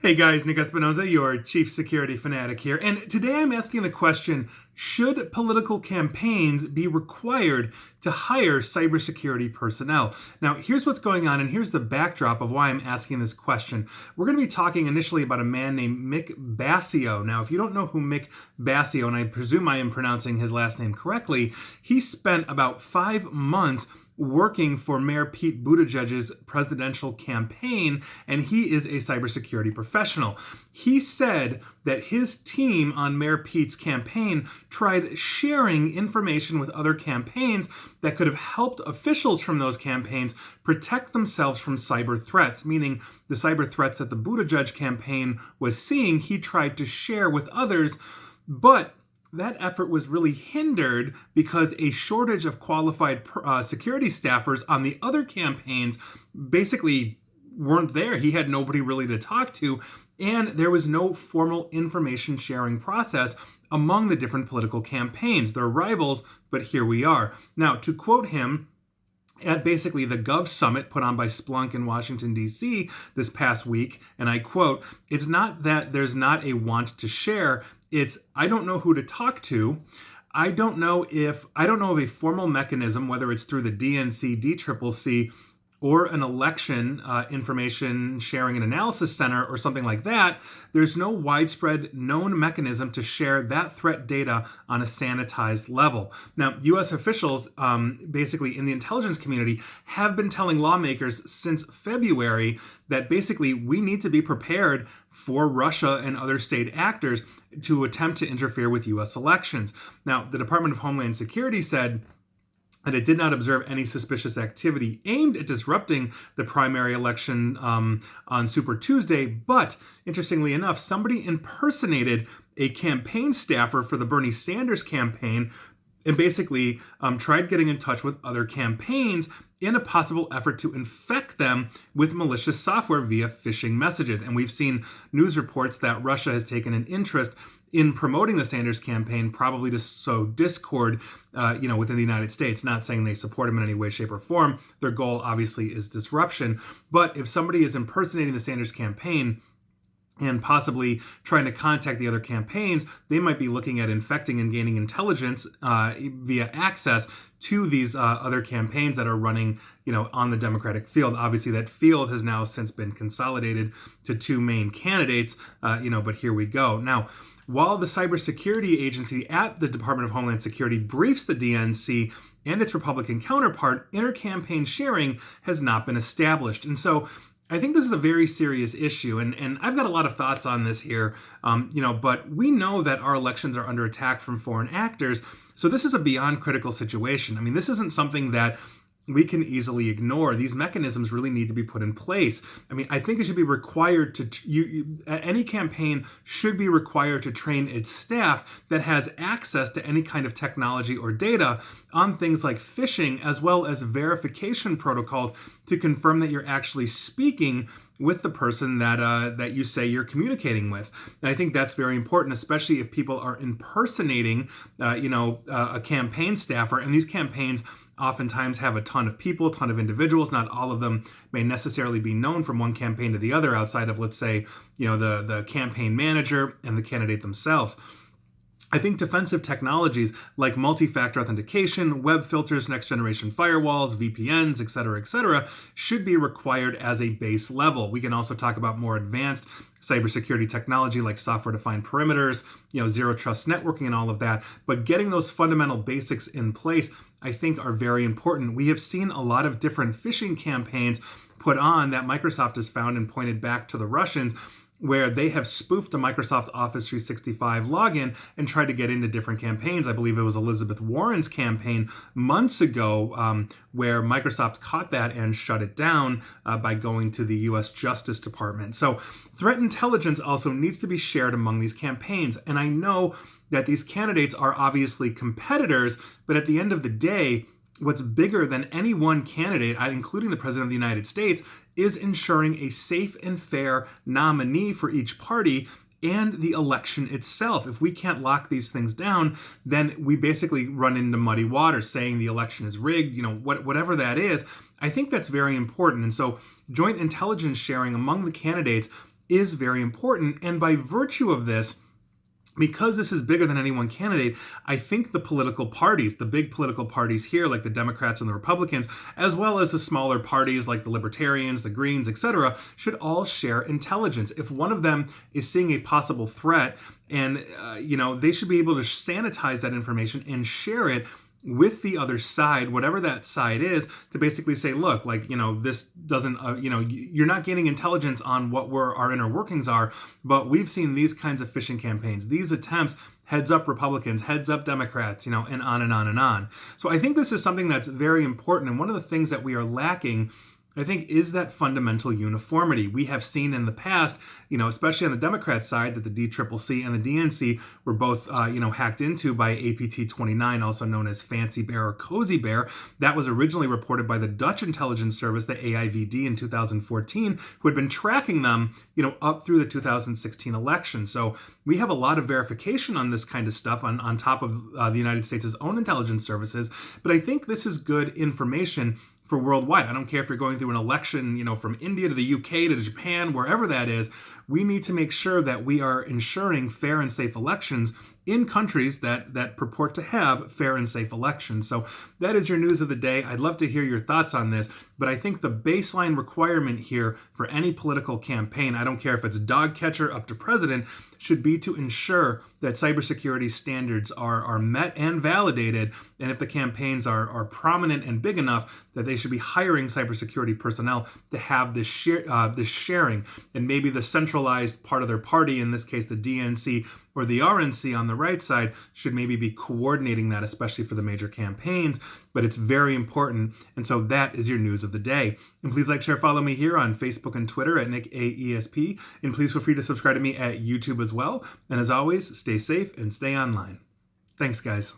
Hey guys, Nick Espinoza, your chief security fanatic here. And today I'm asking the question, should political campaigns be required to hire cybersecurity personnel? Now, here's what's going on, and here's the backdrop of why I'm asking this question. We're going to be talking initially about a man named Mick Bassio. Now, if you don't know who Mick Bassio, and I presume I am pronouncing his last name correctly, he spent about 5 months working for Mayor Pete Buttigieg's presidential campaign, and he is a cybersecurity professional. He said that his team on Mayor Pete's campaign tried sharing information with other campaigns that could have helped officials from those campaigns protect themselves from cyber threats, meaning the cyber threats that the Buttigieg campaign was seeing, he tried to share with others, but that effort was really hindered because a shortage of qualified security staffers on the other campaigns basically weren't there. He had nobody really to talk to, and there was no formal information sharing process among the different political campaigns. They're rivals, but here we are. Now, to quote him, at basically the Gov Summit put on by Splunk in Washington, D.C. this past week, and I quote, "It's not that there's not a want to share, it's I don't know who to talk to. I don't know of a formal mechanism, whether it's through the DNC, DCCC, or an election information sharing and analysis center or something like that. There's no widespread known mechanism to share that threat data on a sanitized level." Now, U.S. officials, basically in the intelligence community, have been telling lawmakers since February that basically we need to be prepared for Russia and other state actors to attempt to interfere with U.S. elections. Now, the Department of Homeland Security said that it did not observe any suspicious activity aimed at disrupting the primary election on Super Tuesday, but interestingly enough, somebody impersonated a campaign staffer for the Bernie Sanders campaign and basically tried getting in touch with other campaigns in a possible effort to infect them with malicious software via phishing messages. And we've seen news reports that Russia has taken an interest in promoting the Sanders campaign, probably to sow discord, within the United States. Not saying they support him in any way, shape, or form. Their goal, obviously, is disruption. But if somebody is impersonating the Sanders campaign and possibly trying to contact the other campaigns, they might be looking at infecting and gaining intelligence via access to these other campaigns that are running, on the Democratic field. Obviously, that field has now since been consolidated to 2 main candidates, but here we go. Now, while the cybersecurity agency at the Department of Homeland Security briefs the DNC and its Republican counterpart, inter-campaign sharing has not been established. And so I think this is a very serious issue, and I've got a lot of thoughts on this here, but we know that our elections are under attack from foreign actors, so this is a beyond critical situation. I mean, this isn't something that we can easily ignore. These mechanisms really need to be put in place. I mean, I think it should be required any campaign should be required to train its staff that has access to any kind of technology or data on things like phishing, as well as verification protocols to confirm that you're actually speaking with the person that you say you're communicating with. And I think that's very important, especially if people are impersonating, a campaign staffer, and these campaigns oftentimes have a ton of people, a ton of individuals. Not all of them may necessarily be known from one campaign to the other outside of, let's say, the campaign manager and the candidate themselves. I think defensive technologies like multi-factor authentication, web filters, next-generation firewalls, VPNs, et cetera, should be required as a base level. We can also talk about more advanced cybersecurity technology like software-defined perimeters, zero trust networking and all of that. But getting those fundamental basics in place, I think, are very important. We have seen a lot of different phishing campaigns put on that Microsoft has found and pointed back to the Russians, where they have spoofed a Microsoft Office 365 login and tried to get into different campaigns. I believe it was Elizabeth Warren's campaign months ago, where Microsoft caught that and shut it down by going to the U.S. Justice Department. So threat intelligence also needs to be shared among these campaigns. And I know that these candidates are obviously competitors, but at the end of the day, what's bigger than any one candidate, including the President of the United States, is ensuring a safe and fair nominee for each party and the election itself. If we can't lock these things down, then we basically run into muddy water, saying the election is rigged, whatever that is. I think that's very important. And so joint intelligence sharing among the candidates is very important. And by virtue of this, because this is bigger than any one candidate, I think the political parties, the big political parties here, like the Democrats and the Republicans, as well as the smaller parties like the Libertarians, the Greens, etc., should all share intelligence. If one of them is seeing a possible threat, and they should be able to sanitize that information and share it with the other side, whatever that side is, to basically say, look, this doesn't, you're not gaining intelligence on what our inner workings are, but we've seen these kinds of phishing campaigns, these attempts, heads up Republicans, heads up Democrats, and on and on and on. So I think this is something that's very important. And one of the things that we are lacking, I think, is that fundamental uniformity. We have seen in the past, especially on the Democrat side, that the DCCC and the DNC were both, hacked into by APT-29, also known as Fancy Bear or Cozy Bear. That was originally reported by the Dutch intelligence service, the AIVD, in 2014, who had been tracking them, up through the 2016 election. So we have a lot of verification on this kind of stuff on top of the United States' own intelligence services. But I think this is good information for worldwide. I don't care if you're going through an election, from India to the UK to Japan, wherever that is. We need to make sure that we are ensuring fair and safe elections in countries that purport to have fair and safe elections. So that is your news of the day. I'd love to hear your thoughts on this, but I think the baseline requirement here for any political campaign, I don't care if it's dog catcher up to president, should be to ensure that cybersecurity standards are met and validated, and if the campaigns are prominent and big enough, that they should be hiring cybersecurity personnel to have this sharing, and maybe the centralized part of their party, in this case the DNC or the RNC on the right side, should maybe be coordinating that, especially for the major campaigns. But it's very important, and so that is your news of the day. And please like, share, follow me here on Facebook and Twitter at NickAESP, and please feel free to subscribe to me at YouTube as well. And as always, stay safe and stay online. Thanks, guys.